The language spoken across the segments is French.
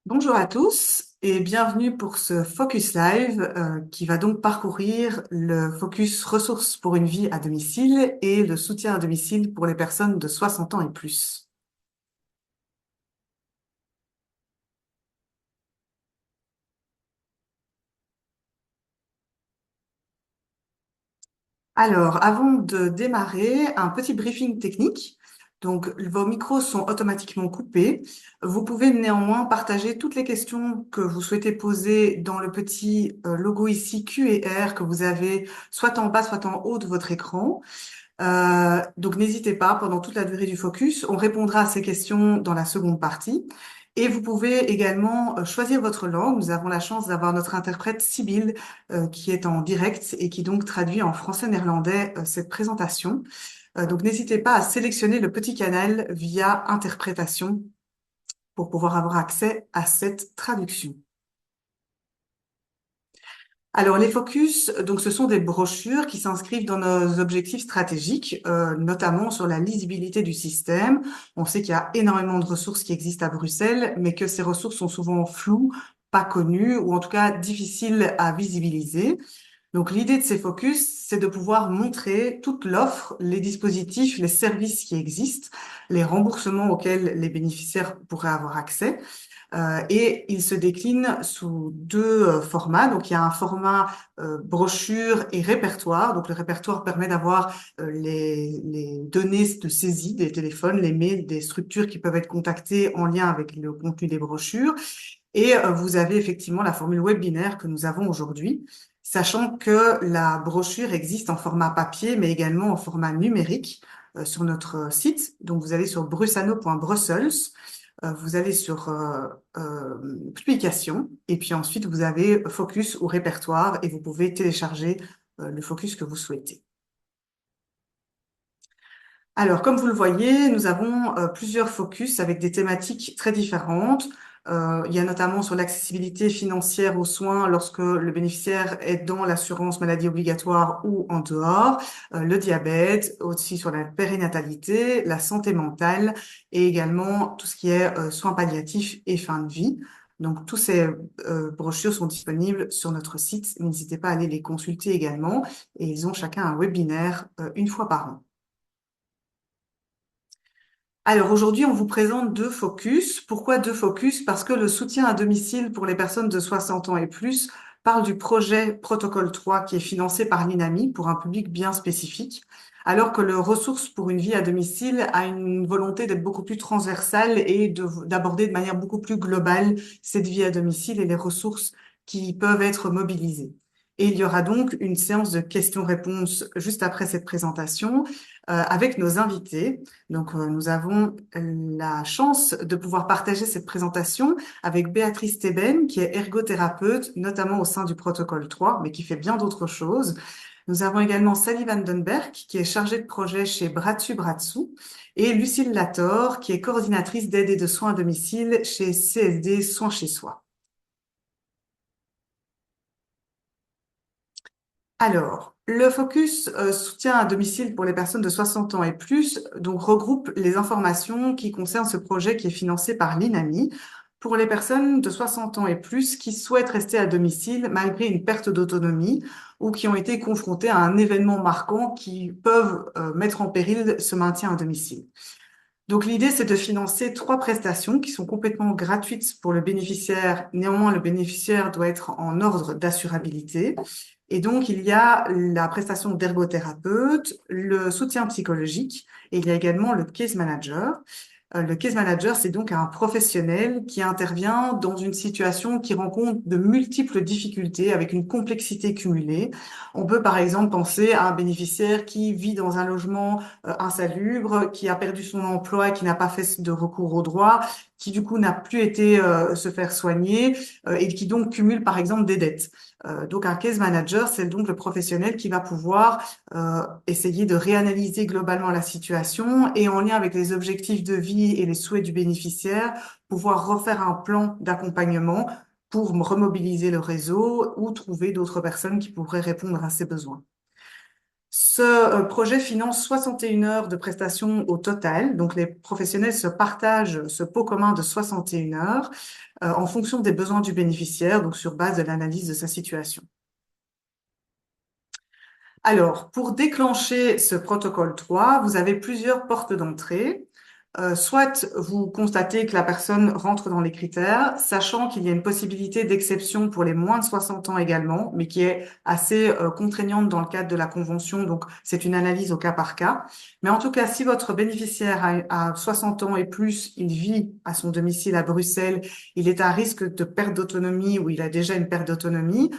Bonjour à tous et bienvenue pour ce Focus Live qui va donc parcourir le focus ressources pour une vie à domicile et le soutien à domicile pour les personnes de 60 ans et plus. Alors, avant de démarrer, un petit briefing technique. Donc, vos micros sont automatiquement coupés. Vous pouvez néanmoins partager toutes les questions que vous souhaitez poser dans le petit logo ici Q&R que vous avez soit en bas, soit en haut de votre écran. Donc n'hésitez pas, pendant toute la durée du focus, on répondra à ces questions dans la seconde partie. Et vous pouvez également choisir votre langue. Nous avons la chance d'avoir notre interprète Sibylle qui est en direct et qui donc traduit en français-néerlandais cette présentation. Donc n'hésitez pas à sélectionner le petit canal via interprétation pour pouvoir avoir accès à cette traduction. Alors, les focus, donc, ce sont des brochures qui s'inscrivent dans nos objectifs stratégiques, notamment sur la lisibilité du système. On sait qu'il y a énormément de ressources qui existent à Bruxelles, mais que ces ressources sont souvent floues, pas connues, ou en tout cas difficiles à visibiliser. Donc, l'idée de ces focus, c'est de pouvoir montrer toute l'offre, les dispositifs, les services qui existent, les remboursements auxquels les bénéficiaires pourraient avoir accès. Et il se décline sous deux formats. Donc, il y a un format brochure et répertoire. Donc, le répertoire permet d'avoir les données de saisie des téléphones, les mails, des structures qui peuvent être contactées en lien avec le contenu des brochures. Et vous avez effectivement la formule webinaire que nous avons aujourd'hui, sachant que la brochure existe en format papier, mais également en format numérique sur notre site. Donc, vous allez sur brussano.brussels. Vous allez sur publication et puis ensuite vous avez focus ou répertoire et vous pouvez télécharger le focus que vous souhaitez. Alors, comme vous le voyez, nous avons plusieurs focus avec des thématiques très différentes. Il y a notamment sur l'accessibilité financière aux soins lorsque le bénéficiaire est dans l'assurance maladie obligatoire ou en dehors, le diabète, aussi sur la périnatalité, la santé mentale et également tout ce qui est soins palliatifs et fin de vie. Donc, tous ces brochures sont disponibles sur notre site. N'hésitez pas à aller les consulter également et ils ont chacun un webinaire une fois par an. Alors aujourd'hui, on vous présente deux focus. Pourquoi deux focus? Parce que le soutien à domicile pour les personnes de 60 ans et plus parle du projet Protocole 3 qui est financé par l'INAMI pour un public bien spécifique, alors que le ressources pour une vie à domicile a une volonté d'être beaucoup plus transversale et d'aborder de manière beaucoup plus globale cette vie à domicile et les ressources qui peuvent être mobilisées. Et il y aura donc une séance de questions-réponses juste après cette présentation avec nos invités. Donc, nous avons la chance de pouvoir partager cette présentation avec Béatrice Thébène, qui est ergothérapeute, notamment au sein du protocole 3, mais qui fait bien d'autres choses. Nous avons également Sally Vandenberg, qui est chargée de projet chez Bratsu Bratsu, et Lucille Lator, qui est coordinatrice d'aide et de soins à domicile chez CSD Soins chez Soi. Alors, le focus soutien à domicile pour les personnes de 60 ans et plus, donc regroupe les informations qui concernent ce projet qui est financé par l'INAMI pour les personnes de 60 ans et plus qui souhaitent rester à domicile malgré une perte d'autonomie ou qui ont été confrontées à un événement marquant qui peuvent mettre en péril ce maintien à domicile. Donc l'idée, c'est de financer trois prestations qui sont complètement gratuites pour le bénéficiaire. Néanmoins, le bénéficiaire doit être en ordre d'assurabilité. Et donc, il y a la prestation d'ergothérapeute, le soutien psychologique et il y a également le case manager. Le case manager, c'est donc un professionnel qui intervient dans une situation qui rencontre de multiples difficultés avec une complexité cumulée. On peut par exemple penser à un bénéficiaire qui vit dans un logement insalubre, qui a perdu son emploi et qui n'a pas fait de recours au droit, qui du coup n'a plus été se faire soigner et qui donc cumule par exemple des dettes. Donc un case manager, c'est donc le professionnel qui va pouvoir essayer de réanalyser globalement la situation et en lien avec les objectifs de vie et les souhaits du bénéficiaire, pouvoir refaire un plan d'accompagnement pour remobiliser le réseau ou trouver d'autres personnes qui pourraient répondre à ses besoins. Ce projet finance 61 heures de prestations au total. Donc, les professionnels se partagent ce pot commun de 61 heures en fonction des besoins du bénéficiaire, donc sur base de l'analyse de sa situation. Alors, pour déclencher ce protocole 3, vous avez plusieurs portes d'entrée. Soit vous constatez que la personne rentre dans les critères, sachant qu'il y a une possibilité d'exception pour les moins de 60 ans également, mais qui est assez contraignante dans le cadre de la convention, donc c'est une analyse au cas par cas. Mais en tout cas, si votre bénéficiaire a 60 ans et plus, il vit à son domicile à Bruxelles, il est à risque de perte d'autonomie ou il a déjà une perte d'autonomie,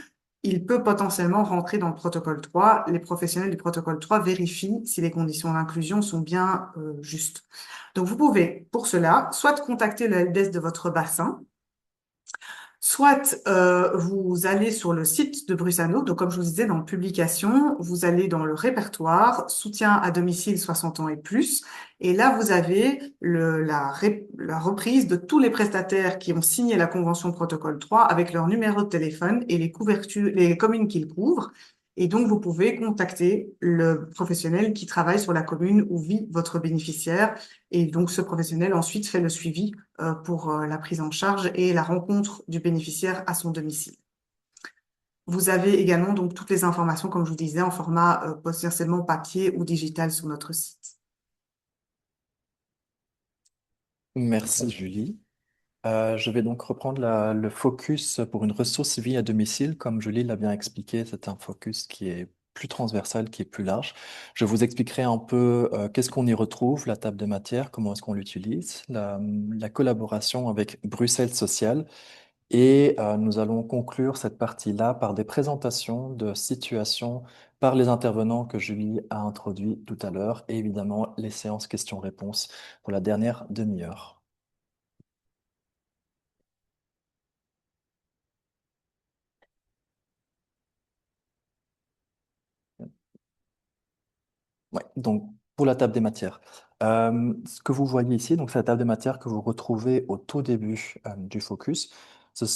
il peut potentiellement rentrer dans le protocole 3. Les professionnels du protocole 3 vérifient si les conditions d'inclusion sont bien justes. Donc, vous pouvez, pour cela, soit contacter le helpdesk de votre bassin, soit vous allez sur le site de Brusano. Donc, comme je vous disais, dans publication, vous allez dans le répertoire soutien à domicile 60 ans et plus. Et là, vous avez la reprise de tous les prestataires qui ont signé la convention protocole 3 avec leur numéro de téléphone et les couvertures, les communes qu'ils couvrent. Et donc, vous pouvez contacter le professionnel qui travaille sur la commune où vit votre bénéficiaire. Et donc, ce professionnel ensuite fait le suivi pour la prise en charge et la rencontre du bénéficiaire à son domicile. Vous avez également donc toutes les informations, comme je vous disais, en format potentiellement papier ou digital sur notre site. Merci Julie. Je vais donc reprendre le focus pour une ressource vie à domicile. Comme Julie l'a bien expliqué, c'est un focus qui est plus transversal, qui est plus large. Je vous expliquerai un peu qu'est-ce qu'on y retrouve, la table de matière, comment est-ce qu'on l'utilise, la collaboration avec Bruxelles Social. Et nous allons conclure cette partie-là par des présentations de situations par les intervenants que Julie a introduits tout à l'heure et évidemment les séances questions-réponses pour la dernière demi-heure. Ouais, donc pour la table des matières. Ce que vous voyez ici, donc c'est la table des matières que vous retrouvez au tout début du focus.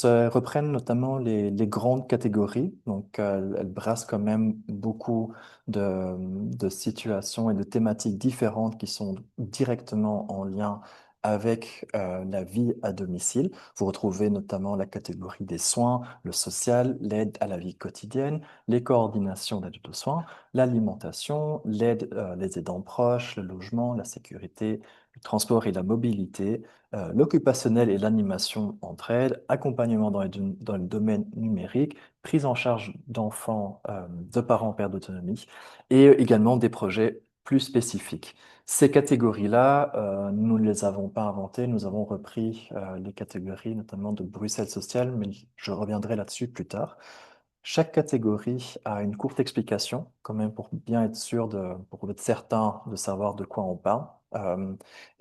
Reprennent notamment les grandes catégories. Donc elles brassent quand même beaucoup de situations et de thématiques différentes qui sont directement en lien avec la vie à domicile. Vous retrouvez notamment la catégorie des soins, le social, l'aide à la vie quotidienne, les coordinations d'aide aux soins, l'alimentation, l'aide, les aidants proches, le logement, la sécurité, le transport et la mobilité, l'occupationnel et l'animation entre aides, accompagnement dans le domaine numérique, prise en charge d'enfants, de parents en perte d'autonomie, et également des projets plus spécifiques. Ces catégories-là, nous ne les avons pas inventées, nous avons repris les catégories notamment de Bruxelles Social, mais je reviendrai là-dessus plus tard. Chaque catégorie a une courte explication, quand même pour bien être sûr pour être certain de savoir de quoi on parle.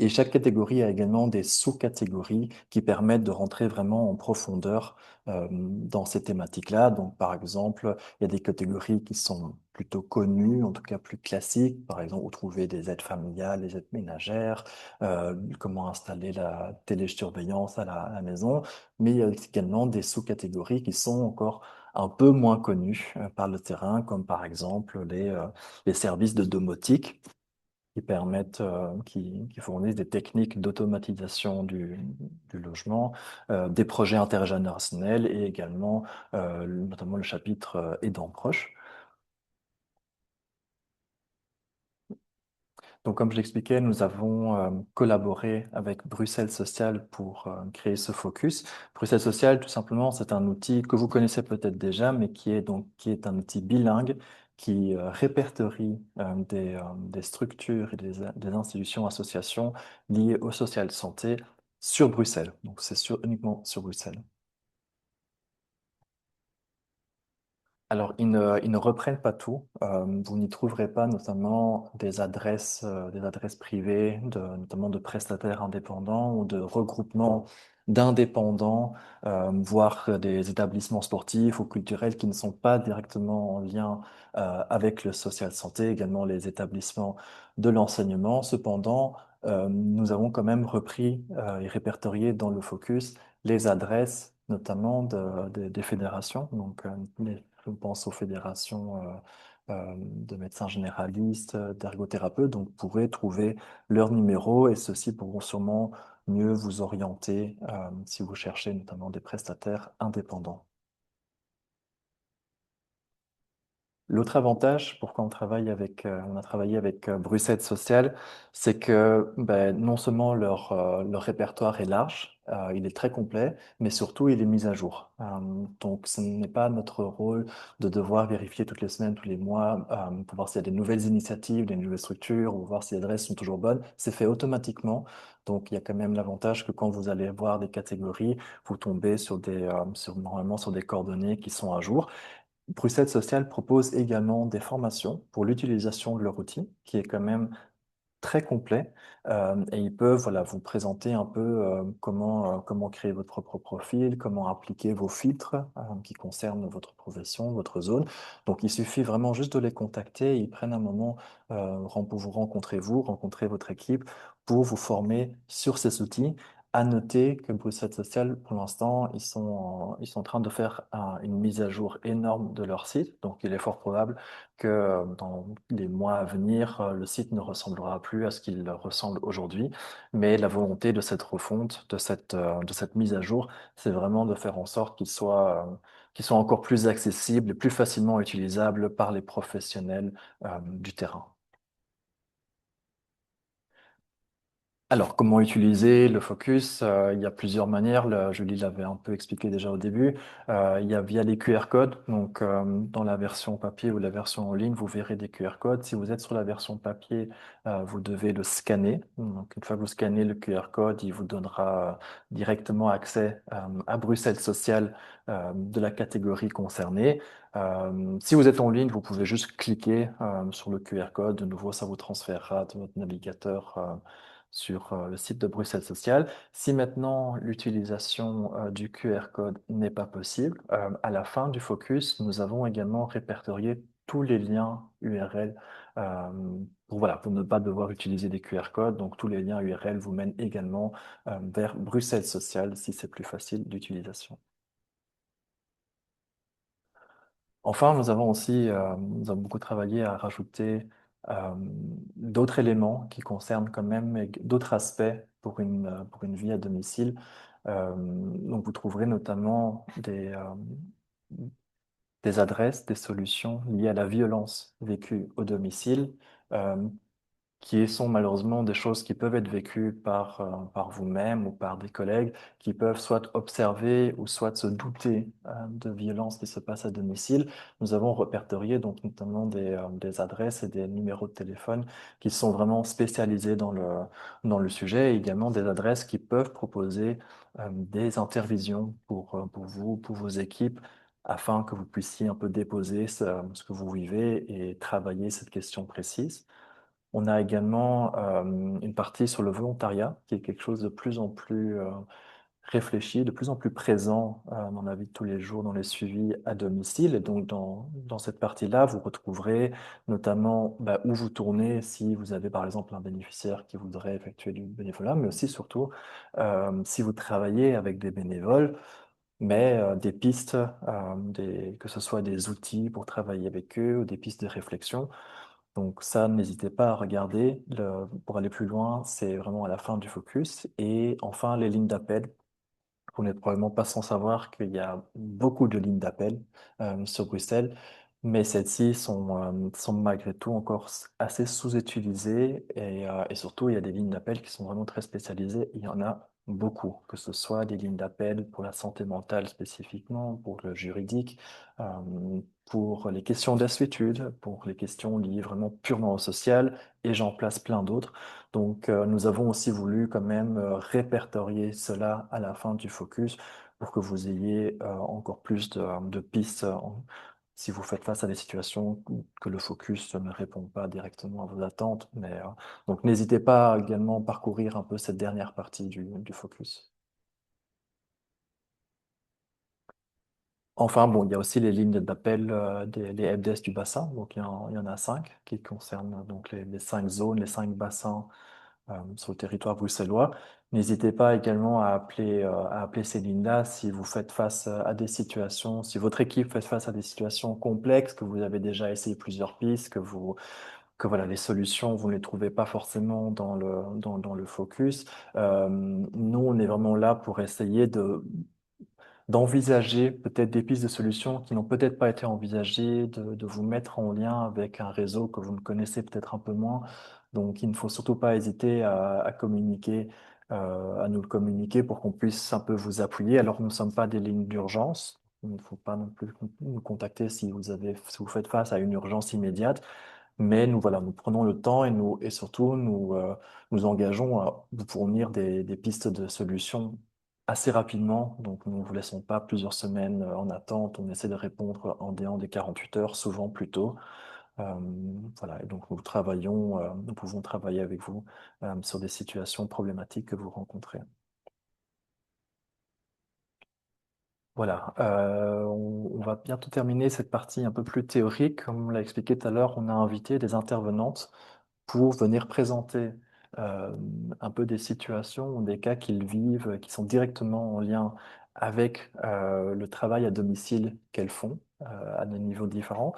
Et chaque catégorie a également des sous-catégories qui permettent de rentrer vraiment en profondeur dans ces thématiques-là. Donc, par exemple, il y a des catégories qui sont plutôt connues, en tout cas plus classiques. Par exemple, vous trouvez des aides familiales, les aides ménagères, comment installer la télésurveillance à la maison. Mais il y a également des sous-catégories qui sont encore un peu moins connus par le terrain, comme par exemple les services de domotique qui permettent, qui fournissent des techniques d'automatisation du logement, des projets intergénérationnels et également notamment le chapitre aidants proches. Donc, comme je l'expliquais, nous avons collaboré avec Bruxelles Social pour créer ce focus. Bruxelles Social, tout simplement, c'est un outil que vous connaissez peut-être déjà, mais qui est un outil bilingue qui répertorie des structures et des institutions, associations liées au social santé sur Bruxelles. Donc, uniquement sur Bruxelles. Alors, ils ne reprennent pas tout. Vous n'y trouverez pas notamment des adresses privées, notamment de prestataires indépendants ou de regroupements d'indépendants, voire des établissements sportifs ou culturels qui ne sont pas directement en lien avec le social santé, également les établissements de l'enseignement. Cependant, nous avons quand même repris et répertorié dans le focus les adresses, notamment des fédérations, donc je pense aux fédérations de médecins généralistes, d'ergothérapeutes, donc vous pourrez trouver leur numéro et ceux-ci pourront sûrement mieux vous orienter si vous cherchez notamment des prestataires indépendants. L'autre avantage, pourquoi on a travaillé avec Bruxelles Social, c'est que ben, non seulement leur répertoire est large, il est très complet, mais surtout il est mis à jour. Donc ce n'est pas notre rôle de devoir vérifier toutes les semaines, tous les mois, pour voir s'il y a des nouvelles initiatives, des nouvelles structures, ou voir si les adresses sont toujours bonnes. C'est fait automatiquement. Donc il y a quand même l'avantage que quand vous allez voir des catégories, vous tombez normalement sur des coordonnées qui sont à jour. Bruxelles Social propose également des formations pour l'utilisation de leur outil, qui est quand même très complet et ils peuvent voilà, vous présenter un peu comment créer votre propre profil, comment appliquer vos filtres qui concernent votre profession, votre zone. Donc il suffit vraiment juste de les contacter, ils prennent un moment pour vous rencontrer vous, rencontrer votre équipe pour vous former sur ces outils. À noter que Bruxelles Social, pour l'instant, ils sont en train de faire une mise à jour énorme de leur site. Donc, il est fort probable que dans les mois à venir, le site ne ressemblera plus à ce qu'il ressemble aujourd'hui. Mais la volonté de cette refonte, de cette mise à jour, c'est vraiment de faire en sorte qu'il soit encore plus accessible et plus facilement utilisable par les professionnels, du terrain. Alors, comment utiliser le focus? Il y a plusieurs manières. Julie l'avait un peu expliqué déjà au début. Il y a via les QR codes. Donc, dans la version papier ou la version en ligne, vous verrez des QR codes. Si vous êtes sur la version papier, vous devez le scanner. Donc, une fois que vous scannez le QR code, il vous donnera directement accès à Bruxelles Social de la catégorie concernée. Si vous êtes en ligne, vous pouvez juste cliquer sur le QR code. De nouveau, ça vous transférera de votre navigateur sur le site de Bruxelles Social. Si maintenant l'utilisation du QR code n'est pas possible, à la fin du focus, nous avons également répertorié tous les liens URL euh, voilà, pour ne pas devoir utiliser des QR codes. Donc tous les liens URL vous mènent également vers Bruxelles Social si c'est plus facile d'utilisation. Enfin, nous avons beaucoup travaillé à rajouter euh, d'autres éléments qui concernent quand même d'autres aspects pour une vie à domicile. Donc, vous trouverez notamment des adresses, des solutions liées à la violence vécue au domicile, euh, qui sont malheureusement des choses qui peuvent être vécues par vous-même ou par des collègues qui peuvent soit observer ou soit se douter de violences qui se passent à domicile. Nous avons répertorié donc notamment des adresses et des numéros de téléphone qui sont vraiment spécialisés dans le sujet et également des adresses qui peuvent proposer des interventions pour vous, pour vos équipes afin que vous puissiez un peu déposer ce que vous vivez et travailler cette question précise. On a également une partie sur le volontariat, qui est quelque chose de plus en plus réfléchi, de plus en plus présent dans la vie de tous les jours, dans les suivis à domicile. Et donc, dans cette partie-là, vous retrouverez notamment où vous tournez si vous avez, par exemple, un bénéficiaire qui voudrait effectuer du bénévolat, mais aussi, surtout, si vous travaillez avec des bénévoles, mais des pistes, que ce soit des outils pour travailler avec eux ou des pistes de réflexion. Donc ça, n'hésitez pas à regarder. Pour aller plus loin, c'est vraiment à la fin du focus. Et enfin, les lignes d'appel. Vous n'êtes probablement pas sans savoir qu'il y a beaucoup de lignes d'appel sur Bruxelles, mais celles-ci sont malgré tout encore assez sous-utilisées et surtout, il y a des lignes d'appel qui sont vraiment très spécialisées. Il y en a beaucoup, que ce soit des lignes d'appel pour la santé mentale spécifiquement, pour le juridique, pour les questions d'assuétude, pour les questions liées vraiment purement au social, et j'en place plein d'autres. Donc, nous avons aussi voulu quand même répertorier cela à la fin du focus pour que vous ayez encore plus de pistes si vous faites face à des situations que le focus ne répond pas directement à vos attentes. Donc, n'hésitez pas à également parcourir un peu cette dernière partie du focus. Enfin, bon, il y a aussi les lignes d'appel les helpdesk du bassin. Donc, il y en a cinq qui concernent donc les cinq zones, les cinq bassins sur le territoire bruxellois. N'hésitez pas également à appeler Céline si vous faites face à des situations, si votre équipe fait face à des situations complexes, que vous avez déjà essayé plusieurs pistes, que voilà, les solutions, vous ne les trouvez pas forcément dans le focus. Nous, on est vraiment là pour essayer d'envisager peut-être des pistes de solutions qui n'ont peut-être pas été envisagées, de vous mettre en lien avec un réseau que vous ne connaissez peut-être un peu moins. Donc, il ne faut surtout pas hésiter à communiquer, à nous le communiquer pour qu'on puisse un peu vous appuyer. Alors, nous ne sommes pas des lignes d'urgence. Il ne faut pas non plus nous contacter si vous faites face à une urgence immédiate. Mais nous, voilà, nous prenons le temps et surtout, nous engageons à vous fournir des pistes de solutions assez rapidement. Donc, nous ne vous laissons pas plusieurs semaines en attente. On essaie de répondre en déant des 48 heures, souvent plus tôt. Euh, voilà, et donc nous pouvons travailler avec vous sur des situations problématiques que vous rencontrez. Voilà, on va bientôt terminer cette partie un peu plus théorique. Comme on l'a expliqué tout à l'heure, on a invité des intervenantes pour venir présenter euh, un peu des situations ou des cas qu'ils vivent, qui sont directement en lien avec le travail à domicile qu'elles font à des niveaux différents.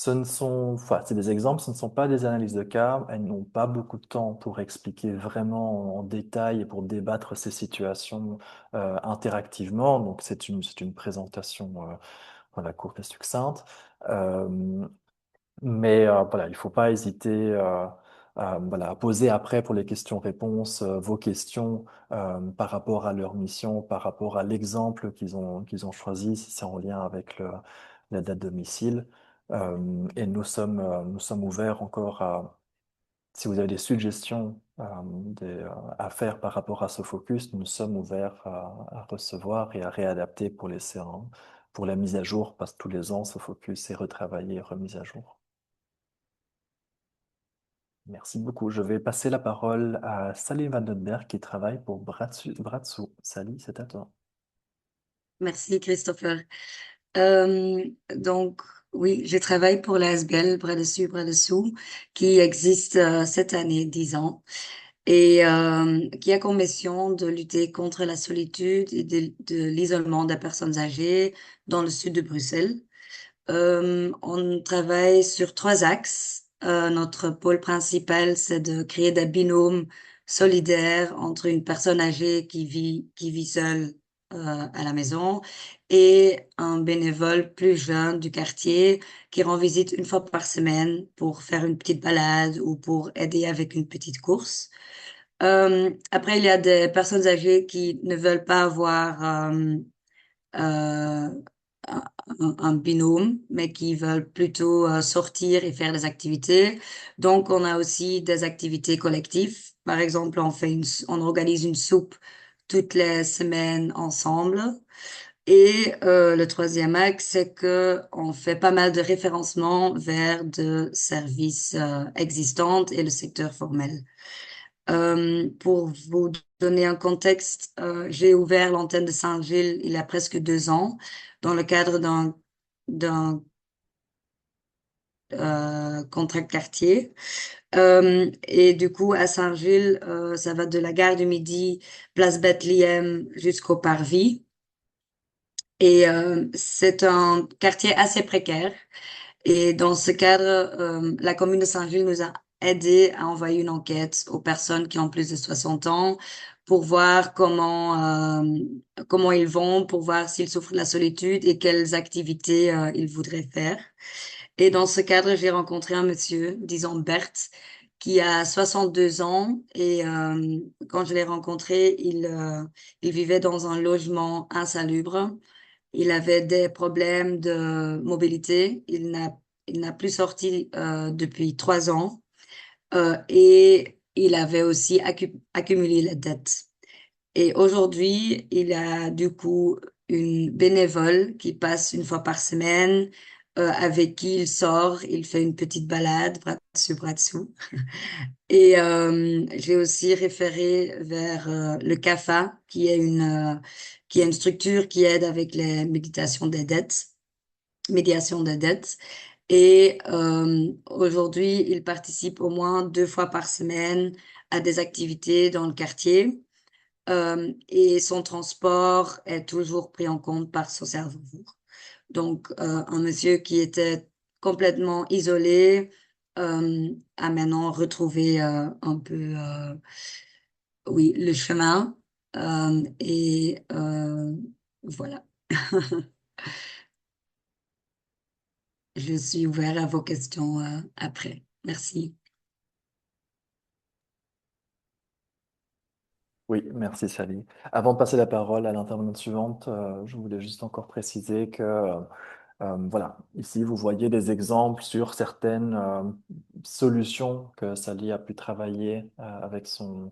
Enfin, c'est des exemples, ce ne sont pas des analyses de cas. Elles n'ont pas beaucoup de temps pour expliquer vraiment en détail et pour débattre ces situations interactivement. Donc, c'est une présentation voilà, courte et succincte. Euh, mais voilà, il faut pas hésiter voilà, à poser après pour les questions-réponses vos questions par rapport à leur mission, par rapport à l'exemple qu'ils ont choisi, si c'est en lien avec la date domicile. Et nous sommes ouverts encore si vous avez des suggestions à faire par rapport à ce focus, nous sommes ouverts à recevoir et à réadapter pour pour la mise à jour, parce que tous les ans, ce focus est retravaillé et remis à jour. Merci beaucoup. Je vais passer la parole à Sally Vandenberg qui travaille pour Bratsu. Sally, c'est à toi. Merci, Christopher. Euh, donc, oui, je travaille pour l'ASBL, bras dessus, bras dessous, qui existe cette année, 10 ans, et qui a comme mission de lutter contre la solitude et de l'isolement des personnes âgées dans le sud de Bruxelles. On travaille sur trois axes. Notre pôle principal, c'est de créer des binômes solidaires entre une personne âgée qui vit seule à la maison et un bénévole plus jeune du quartier qui rend visite une fois par semaine pour faire une petite balade ou pour aider avec une petite course. Après, il y a des personnes âgées qui ne veulent pas avoir euh, un, un binôme, mais qui veulent plutôt sortir et faire des activités. Donc, on a aussi des activités collectives. Par exemple, on organise une soupe toutes les semaines ensemble. Et le troisième axe, c'est que on fait pas mal de référencement vers de services existants et le secteur formel. Pour vous donner un contexte, j'ai ouvert l'antenne de Saint-Gilles il y a presque 2 ans dans le cadre d'un contrat de quartier. Et du coup, à Saint-Gilles, ça va de la gare du Midi, place Bethléem jusqu'au Parvis. Et c'est un quartier assez précaire. Et dans ce cadre, la commune de Saint-Gilles nous a aidé à envoyer une enquête aux personnes qui ont plus de 60 ans pour voir comment ils vont, pour voir s'ils souffrent de la solitude et quelles activités ils voudraient faire. Et dans ce cadre, j'ai rencontré un monsieur, disons Bert, qui a 62 ans et quand je l'ai rencontré, il vivait dans un logement insalubre. Il avait des problèmes de mobilité. Il n'a plus sorti depuis 3 ans et il avait aussi accumulé la dette. Et aujourd'hui, il a du coup une bénévole qui passe une fois par semaine, avec qui il sort, il fait une petite balade, bras dessus, bras dessous. Et j'ai aussi référé vers le CAFA, qui est une structure qui aide avec les médiations des dettes. Et aujourd'hui, il participe au moins 2 fois par semaine à des activités dans le quartier. Et son transport est toujours pris en compte par son cerveau. Donc, un monsieur qui était complètement isolé a maintenant retrouvé un peu, oui, le chemin. Et voilà. Je suis ouvert à vos questions après. Merci. Oui, merci Sally. Avant de passer la parole à l'intervenante suivante, je voulais juste encore préciser que, voilà, ici vous voyez des exemples sur certaines solutions que Sally a pu travailler avec son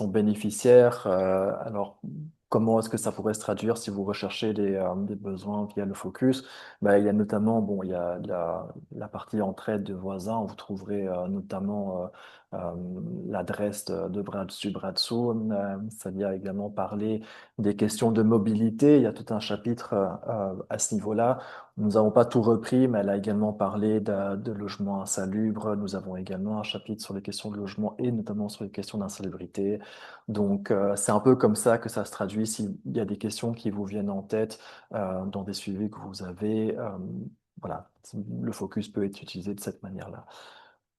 bénéficiaire. Alors, comment est-ce que ça pourrait se traduire si vous recherchez des besoins via le focus? Ben, il y a notamment, bon, il y a la partie entraide de voisins. Vous trouverez notamment l'adresse de bras dessus, bras dessous. Ça y a également parlé des questions de mobilité. Il y a tout un chapitre à ce niveau-là. Nous n'avons pas tout repris, mais elle a également parlé de logements insalubres. Nous avons également un chapitre sur les questions de logement et notamment sur les questions d'insalubrité. Donc, c'est un peu comme ça que ça se traduit. S'il y a des questions qui vous viennent en tête dans des suivis que vous avez, voilà, le focus peut être utilisé de cette manière-là.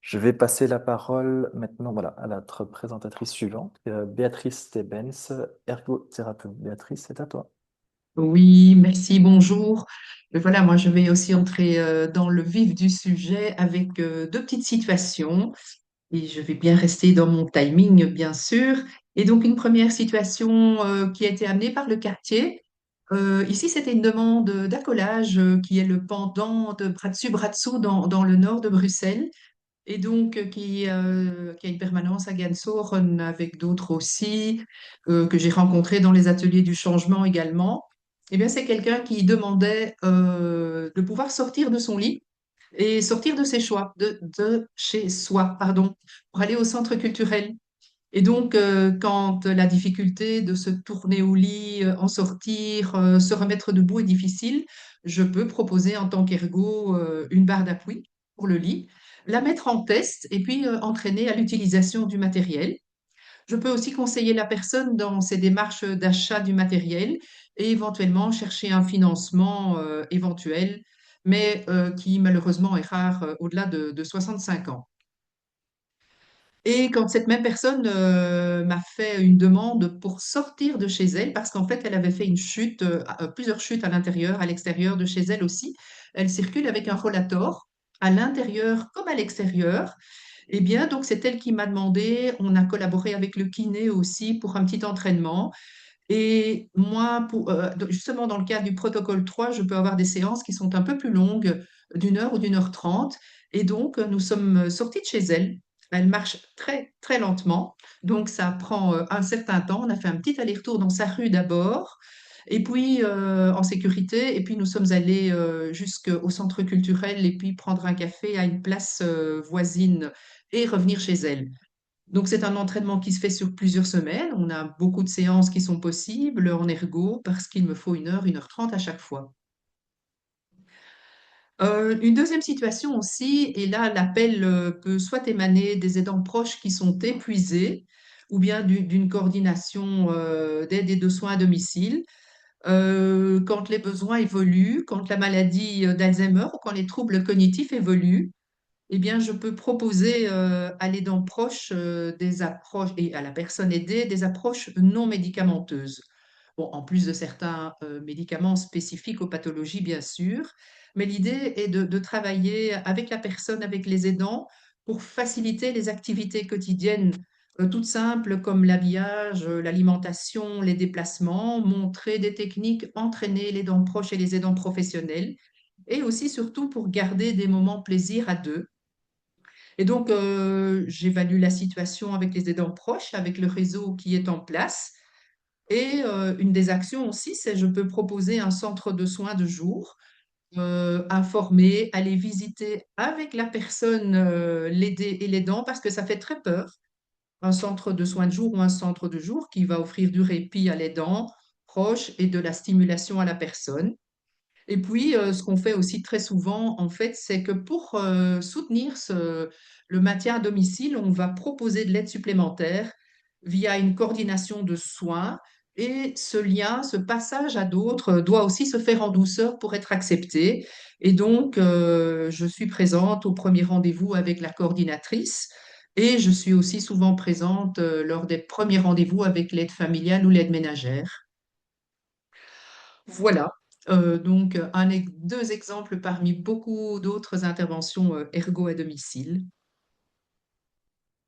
Je vais passer la parole maintenant, voilà, à notre présentatrice suivante, Béatrice Stebens, ergothérapeute. Béatrice, c'est à toi. Oui, merci, bonjour. Voilà, moi je vais aussi entrer dans le vif du sujet avec deux petites situations et je vais bien rester dans mon timing, bien sûr. Et donc une première situation qui a été amenée par le quartier. Ici, c'était une demande d'accolage qui est le pendant de Bratsu dans le nord de Bruxelles et donc qui a une permanence à Gansoren avec d'autres aussi, que j'ai rencontrés dans les ateliers du changement également. Eh bien, c'est quelqu'un qui demandait de pouvoir sortir de son lit et sortir de ses choix, de chez soi, pardon, pour aller au centre culturel. Et donc, quand la difficulté de se tourner au lit, en sortir, se remettre debout est difficile, je peux proposer en tant qu'ergo une barre d'appui pour le lit, la mettre en test et puis entraîner à l'utilisation du matériel. Je peux aussi conseiller la personne dans ses démarches d'achat du matériel et éventuellement chercher un financement éventuel, mais qui malheureusement est rare au-delà de 65 ans. Et quand cette même personne m'a fait une demande pour sortir de chez elle, parce qu'en fait, elle avait fait une chute, plusieurs chutes à l'intérieur, à l'extérieur de chez elle aussi. Elle circule avec un rollator à l'intérieur comme à l'extérieur. Eh bien, donc c'est elle qui m'a demandé, on a collaboré avec le kiné aussi pour un petit entraînement. Et moi, justement, dans le cadre du protocole 3, je peux avoir des séances qui sont un peu plus longues, d'1 heure ou d'1 h 30. Et donc, nous sommes sortis de chez elle. Elle marche très, très lentement. Donc, ça prend un certain temps. On a fait un petit aller-retour dans sa rue d'abord, et puis en sécurité. Et puis, nous sommes allés jusqu'au centre culturel et puis prendre un café à une place voisine et revenir chez elle. Donc, c'est un entraînement qui se fait sur plusieurs semaines. On a beaucoup de séances qui sont possibles en ergo parce qu'il me faut 1 heure, 1 h 30 à chaque fois. Une deuxième situation aussi, et là, l'appel peut soit émaner des aidants proches qui sont épuisés ou bien d'une coordination d'aide et de soins à domicile. Quand les besoins évoluent, quand la maladie d'Alzheimer ou quand les troubles cognitifs évoluent, eh bien, je peux proposer à l'aidant proche des approches et à la personne aidée des approches non médicamenteuses. Bon, en plus de certains médicaments spécifiques aux pathologies, bien sûr, mais l'idée est de travailler avec la personne, avec les aidants, pour faciliter les activités quotidiennes toutes simples comme l'habillage, l'alimentation, les déplacements, montrer des techniques, entraîner les aidants proches et les aidants professionnels, et aussi surtout pour garder des moments plaisir à deux. Et donc, j'évalue la situation avec les aidants proches, avec le réseau qui est en place. Et une des actions aussi, c'est je peux proposer un centre de soins de jour, informer, aller visiter avec la personne l'aider et l'aidant parce que ça fait très peur. Un centre de soins de jour ou un centre de jour qui va offrir du répit à l'aidant proche et de la stimulation à la personne. Et puis, ce qu'on fait aussi très souvent, en fait, c'est que pour soutenir le maintien à domicile, on va proposer de l'aide supplémentaire via une coordination de soins. Et ce lien, ce passage à d'autres doit aussi se faire en douceur pour être accepté. Et donc, je suis présente au premier rendez-vous avec la coordinatrice et je suis aussi souvent présente lors des premiers rendez-vous avec l'aide familiale ou l'aide ménagère. Voilà. Donc, deux exemples parmi beaucoup d'autres interventions ergo à domicile.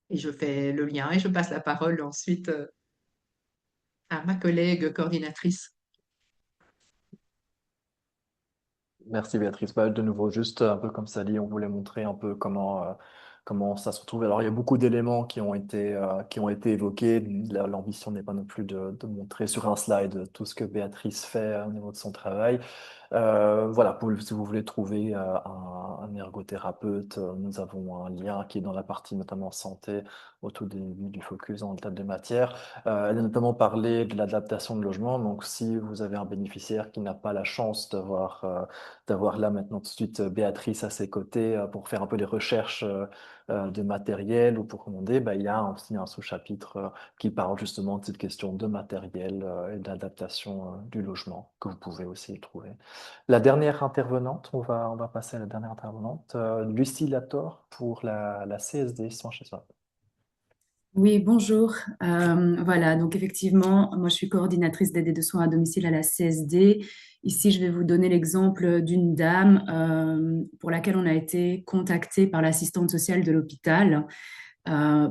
Et je fais le lien et je passe la parole ensuite à ma collègue coordinatrice. Merci Béatrice. Bah, de nouveau, juste un peu comme ça dit, on voulait montrer un peu comment ça se retrouve. Alors, il y a beaucoup d'éléments qui ont été évoqués. L'ambition n'est pas non plus de montrer sur un slide tout ce que Béatrice fait au niveau de son travail. Voilà, si vous voulez trouver un ergothérapeute, nous avons un lien qui est dans la partie notamment santé au tout début du focus dans le table de matière. Elle a notamment parlé de l'adaptation de logement. Donc, si vous avez un bénéficiaire qui n'a pas la chance d'avoir là maintenant tout de suite Béatrice à ses côtés pour faire un peu les recherches de matériel ou pour commander, bah, il y a aussi un sous-chapitre qui parle justement de cette question de matériel et d'adaptation du logement que vous pouvez aussi trouver. La dernière intervenante, on va passer à la dernière intervenante, Lucie Lator pour la CSD sans chez soi. Oui, bonjour. Voilà, donc effectivement, moi je suis coordinatrice d'aide et de soins à domicile à la CSD. Ici, je vais vous donner l'exemple d'une dame pour laquelle on a été contacté par l'assistante sociale de l'hôpital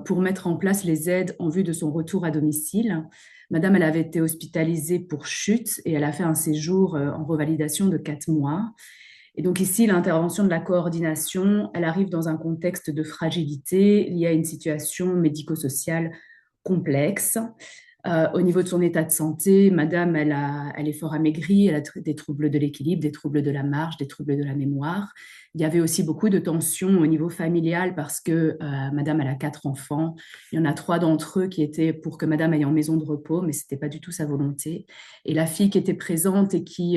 pour mettre en place les aides en vue de son retour à domicile. Madame, elle avait été hospitalisée pour chute et elle a fait un séjour en revalidation de 4 mois. Et donc ici, l'intervention de la coordination, elle arrive dans un contexte de fragilité lié à une situation médico-sociale complexe. Au niveau de son état de santé, madame, elle est fort amaigrie, elle a des troubles de l'équilibre, des troubles de la marche, des troubles de la mémoire. Il y avait aussi beaucoup de tensions au niveau familial parce que madame, elle a 4 enfants. Il y en a 3 d'entre eux qui étaient pour que madame aille en maison de repos, mais ce n'était pas du tout sa volonté. Et la fille qui était présente et qui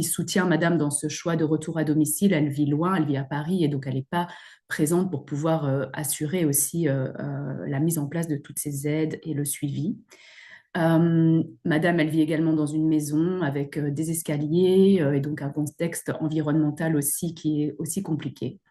soutient madame dans ce choix de retour à domicile, elle vit loin, elle vit à Paris et donc elle n'est pas présente pour pouvoir assurer aussi la mise en place de toutes ces aides et le suivi. Madame, elle vit également dans une maison avec des escaliers et donc un contexte environnemental aussi qui est aussi compliqué.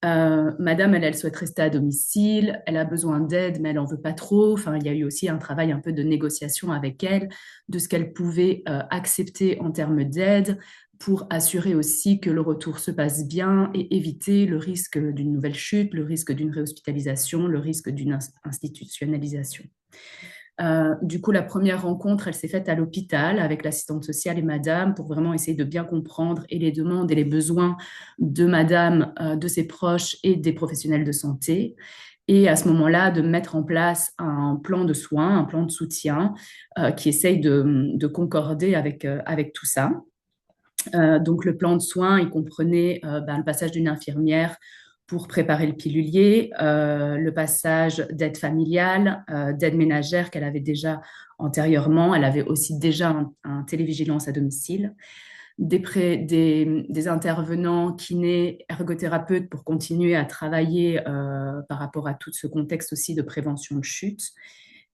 Madame, elle souhaite rester à domicile, elle a besoin d'aide, mais elle n'en veut pas trop. Enfin, il y a eu aussi un travail un peu de négociation avec elle, de ce qu'elle pouvait accepter en termes d'aide pour assurer aussi que le retour se passe bien et éviter le risque d'une nouvelle chute, le risque d'une réhospitalisation, le risque d'une institutionnalisation. Du coup, la première rencontre, elle s'est faite à l'hôpital avec l'assistante sociale et madame pour vraiment essayer de bien comprendre et les demandes et les besoins de madame, de ses proches et des professionnels de santé. Et à ce moment-là, de mettre en place un plan de soins, un plan de soutien qui essaye de concorder avec tout ça. Donc, le plan de soins, il comprenait le passage d'une infirmière pour préparer le pilulier, le passage d'aide familiale, d'aide ménagère qu'elle avait déjà antérieurement. Elle avait aussi déjà un télévigilance à domicile, des intervenants kinés, ergothérapeutes pour continuer à travailler par rapport à tout ce contexte aussi de prévention de chute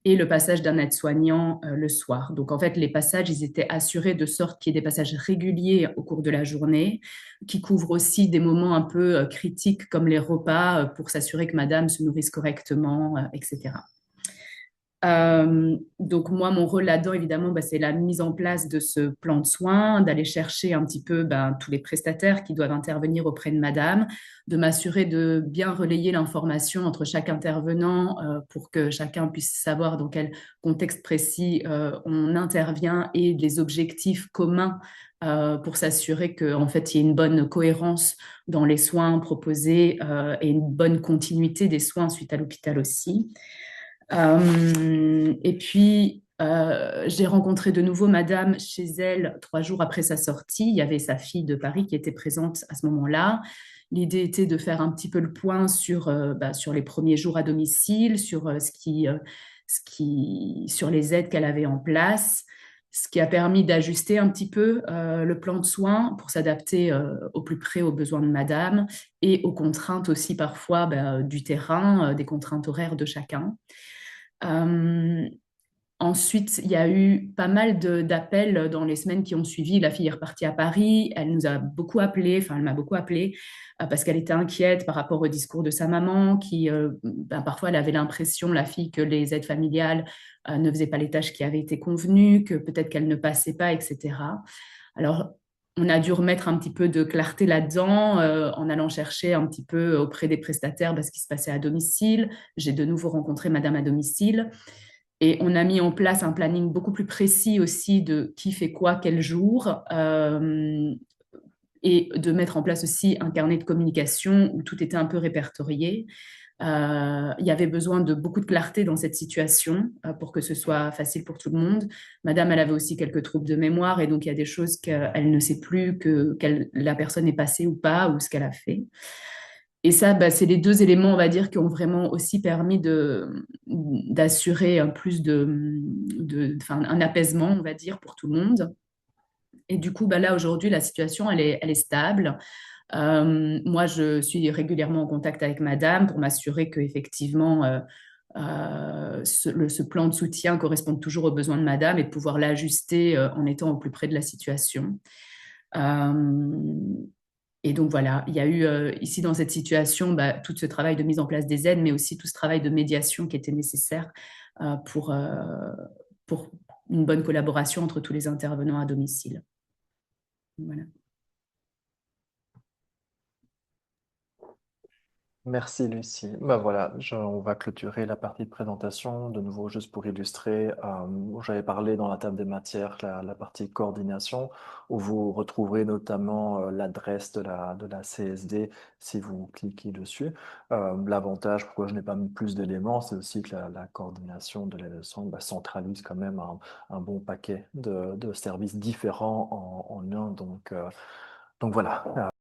et le passage d'un aide-soignant le soir. Donc, en fait, les passages, ils étaient assurés de sorte qu'il y ait des passages réguliers au cours de la journée, qui couvrent aussi des moments un peu critiques comme les repas pour s'assurer que madame se nourrisse correctement, etc. Donc moi, mon rôle là-dedans, évidemment, c'est la mise en place de ce plan de soins, d'aller chercher un petit peu tous les prestataires qui doivent intervenir auprès de madame, de m'assurer de bien relayer l'information entre chaque intervenant pour que chacun puisse savoir dans quel contexte précis on intervient et les objectifs communs pour s'assurer qu'en fait, il y ait une bonne cohérence dans les soins proposés et une bonne continuité des soins suite à l'hôpital aussi. Et puis, j'ai rencontré de nouveau madame chez elle 3 jours après sa sortie. Il y avait sa fille de Paris qui était présente à ce moment-là. L'idée était de faire un petit peu le point sur les premiers jours à domicile, sur, sur les aides qu'elle avait en place. ce qui a permis d'ajuster un petit peu le plan de soins pour s'adapter au plus près aux besoins de madame et aux contraintes aussi parfois du terrain, des contraintes horaires de chacun. Euh, Ensuite, il y a eu pas mal d'appels dans les semaines qui ont suivi. La fille est repartie à Paris. Elle nous a beaucoup appelé, enfin, elle m'a beaucoup appelé parce qu'elle était inquiète par rapport au discours de sa maman, qui parfois elle avait l'impression, la fille, que les aides familiales ne faisaient pas les tâches qui avaient été convenues, que peut-être qu'elles ne passaient pas, etc. Alors, on a dû remettre un petit peu de clarté là-dedans en allant chercher un petit peu auprès des prestataires ce qui se passait à domicile. J'ai de nouveau rencontré madame à domicile. Et on a mis en place un planning beaucoup plus précis aussi de qui fait quoi, quel jour, et de mettre en place aussi un carnet de communication où tout était un peu répertorié. Il y avait besoin de beaucoup de clarté dans cette situation pour que ce soit facile pour tout le monde. Madame, elle avait aussi quelques troubles de mémoire et donc il y a des choses qu'elle ne sait plus que la personne est passée ou pas ou ce qu'elle a fait. Et ça, c'est les deux éléments, on va dire, qui ont vraiment aussi permis d'assurer un plus un apaisement, on va dire, pour tout le monde. Et du coup, là, aujourd'hui, la situation, elle est stable. Moi, je suis régulièrement en contact avec madame pour m'assurer qu'effectivement, ce plan de soutien corresponde toujours aux besoins de madame et de pouvoir l'ajuster en étant au plus près de la situation. Et donc voilà, il y a eu ici dans cette situation tout ce travail de mise en place des aides, mais aussi tout ce travail de médiation qui était nécessaire pour une bonne collaboration entre tous les intervenants à domicile. Voilà. Merci Lucie. Voilà, on va clôturer la partie de présentation. De nouveau, juste pour illustrer, j'avais parlé dans la table des matières, la partie coordination, où vous retrouverez notamment l'adresse de la CSD si vous cliquez dessus. L'avantage, pourquoi je n'ai pas mis plus d'éléments, c'est aussi que la coordination de la leçon centralise quand même un bon paquet de services différents en un. Donc voilà.